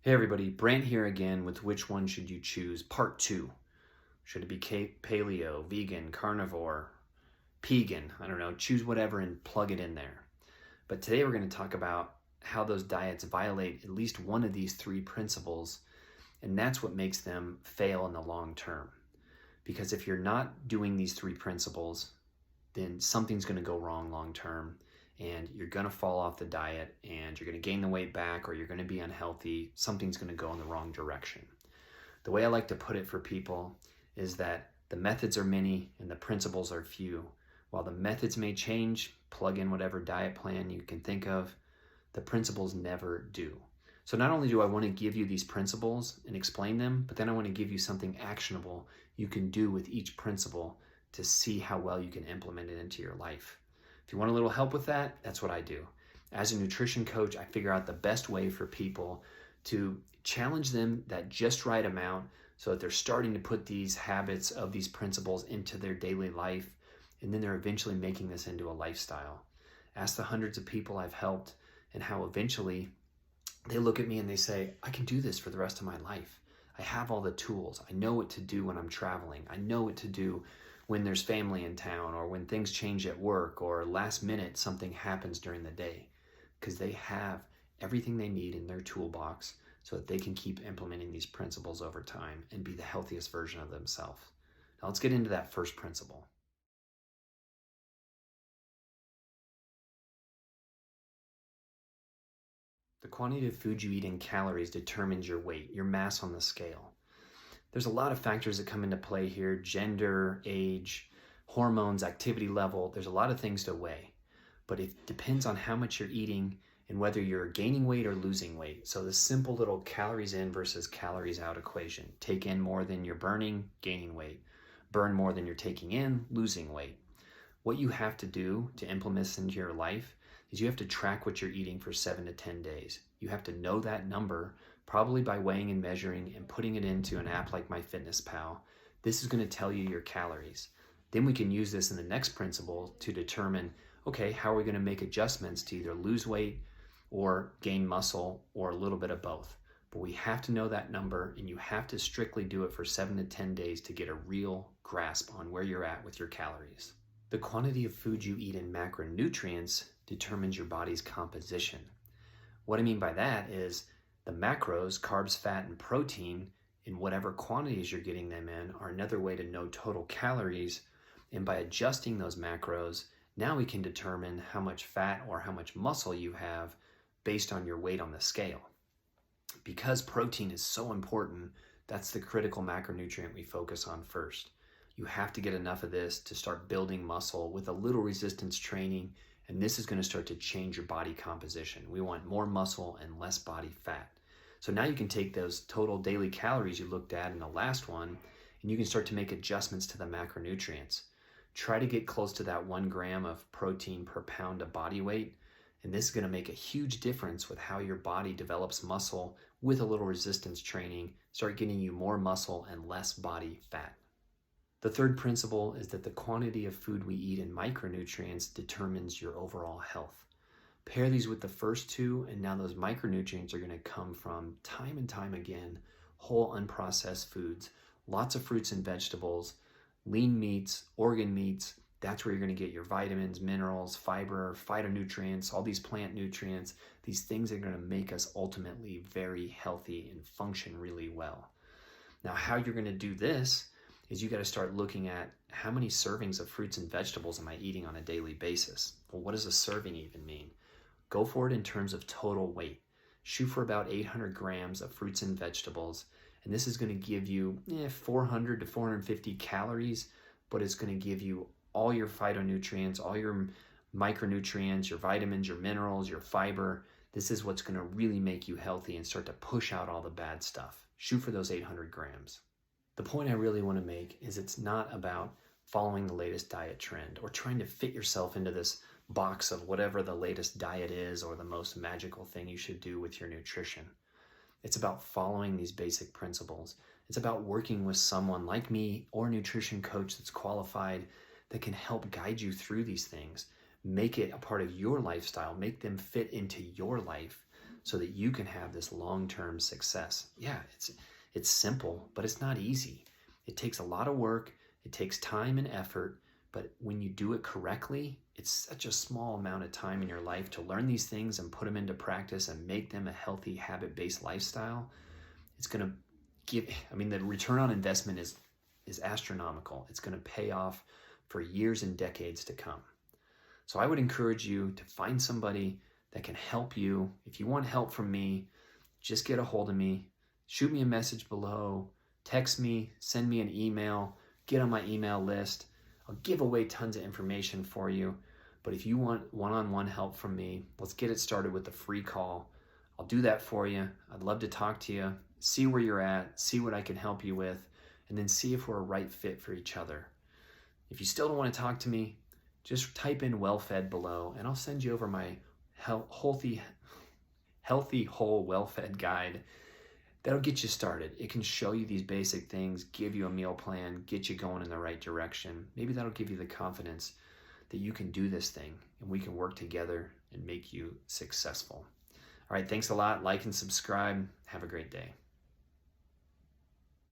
Hey everybody, Brant here again with Which One Should You Choose? Part 2. Should it be paleo, vegan, carnivore, pegan? I don't know, choose whatever and plug it in there. But today we're going to talk about how those diets violate at least one of these three principles, and that's what makes them fail in the long term. Because if you're not doing these three principles, then something's going to go wrong long term, and you're going to fall off the diet and you're going to gain the weight back, or you're going to be unhealthy. Something's going to go in the wrong direction. The way I like to put it for people is that the methods are many and the principles are few. While the methods may change, plug in whatever diet plan you can think of, the principles never do. So not only do I want to give you these principles and explain them, but then I want to give you something actionable you can do with each principle to see how well you can implement it into your life. If you want a little help with that, that's what I do. As a nutrition coach, I figure out the best way for people to challenge them that just right amount so that they're starting to put these habits of these principles into their daily life, and then they're eventually making this into a lifestyle. Ask the hundreds of people I've helped and how eventually they look at me and they say, I can do this for the rest of my life. I have all the tools. I know what to do when I'm traveling. I know what to do when there's family in town, or when things change at work, or last minute something happens during the day, because they have everything they need in their toolbox so that they can keep implementing these principles over time and be the healthiest version of themselves. Now let's get into that first principle. The quantity of food you eat in calories determines your weight, your mass on the scale. There's a lot of factors that come into play here: gender, age, hormones, activity level. There's a lot of things to weigh, but it depends on how much you're eating and whether you're gaining weight or losing weight. So the simple little calories in versus calories out equation: take in more than you're burning, gaining weight; burn more than you're taking in, losing weight. What you have to do to implement this into your life is you have to track what you're eating for 7 to 10 days. You have to know that number, probably by weighing and measuring and putting it into an app like MyFitnessPal. This is going to tell you your calories. Then we can use this in the next principle to determine, okay, how are we going to make adjustments to either lose weight or gain muscle, or a little bit of both. But we have to know that number, and you have to strictly do it for 7 to 10 days to get a real grasp on where you're at with your calories. The quantity of food you eat in macronutrients determines your body's composition. What I mean by that is the macros, carbs, fat, and protein, in whatever quantities you're getting them in, are another way to know total calories. And by adjusting those macros, now we can determine how much fat or how much muscle you have based on your weight on the scale. Because protein is so important, that's the critical macronutrient we focus on first. You have to get enough of this to start building muscle with a little resistance training, and this is going to start to change your body composition. We want more muscle and less body fat. So now you can take those total daily calories you looked at in the last one, and you can start to make adjustments to the macronutrients. Try to get close to that 1 gram of protein per pound of body weight, and this is going to make a huge difference with how your body develops muscle with a little resistance training, start getting you more muscle and less body fat. The third principle is that the quantity of food we eat in micronutrients determines your overall health. Pair these with the first two, and now those micronutrients are going to come from, time and time again, whole unprocessed foods, lots of fruits and vegetables, lean meats, organ meats. That's where you're going to get your vitamins, minerals, fiber, phytonutrients, all these plant nutrients, these things that are going to make us ultimately very healthy and function really well. Now, how you're going to do this is you got to start looking at how many servings of fruits and vegetables am I eating on a daily basis. Well, what does a serving even mean? Go for it in terms of total weight. Shoot for about 800 grams of fruits and vegetables, and this is going to give you 400 to 450 calories, but it's going to give you all your phytonutrients, all your micronutrients, your vitamins, your minerals, your fiber. This is what's going to really make you healthy and start to push out all the bad stuff. Shoot for those 800 grams. The point I really want to make is it's not about following the latest diet trend or trying to fit yourself into this box of whatever the latest diet is or the most magical thing you should do with your nutrition. It's about following these basic principles. It's about working with someone like me or a nutrition coach that's qualified that can help guide you through these things. Make it a part of your lifestyle. Make them fit into your life so that you can have this long-term success. Yeah, it's simple, but it's not easy. It takes a lot of work, it takes time and effort, but when you do it correctly, it's such a small amount of time in your life to learn these things and put them into practice and make them a healthy habit-based lifestyle. It's going to the return on investment is astronomical. It's going to pay off for years and decades to come. So I would encourage you to find somebody that can help you. If you want help from me, just get a hold of me. Shoot me a message below. Text me. Send me an email. Get on my email list. I'll give away tons of information for you. But if you want one-on-one help from me, let's get it started with a free call. I'll do that for you. I'd love to talk to you, see where you're at, see what I can help you with, and then see if we're a right fit for each other. If you still don't want to talk to me, just type in well-fed below, and I'll send you over my healthy, whole, well-fed guide. That'll get you started. It can show you these basic things, give you a meal plan, get you going in the right direction. Maybe that'll give you the confidence that you can do this thing, and we can work together and make you successful. All right, thanks a lot. Like and subscribe. Have a great day.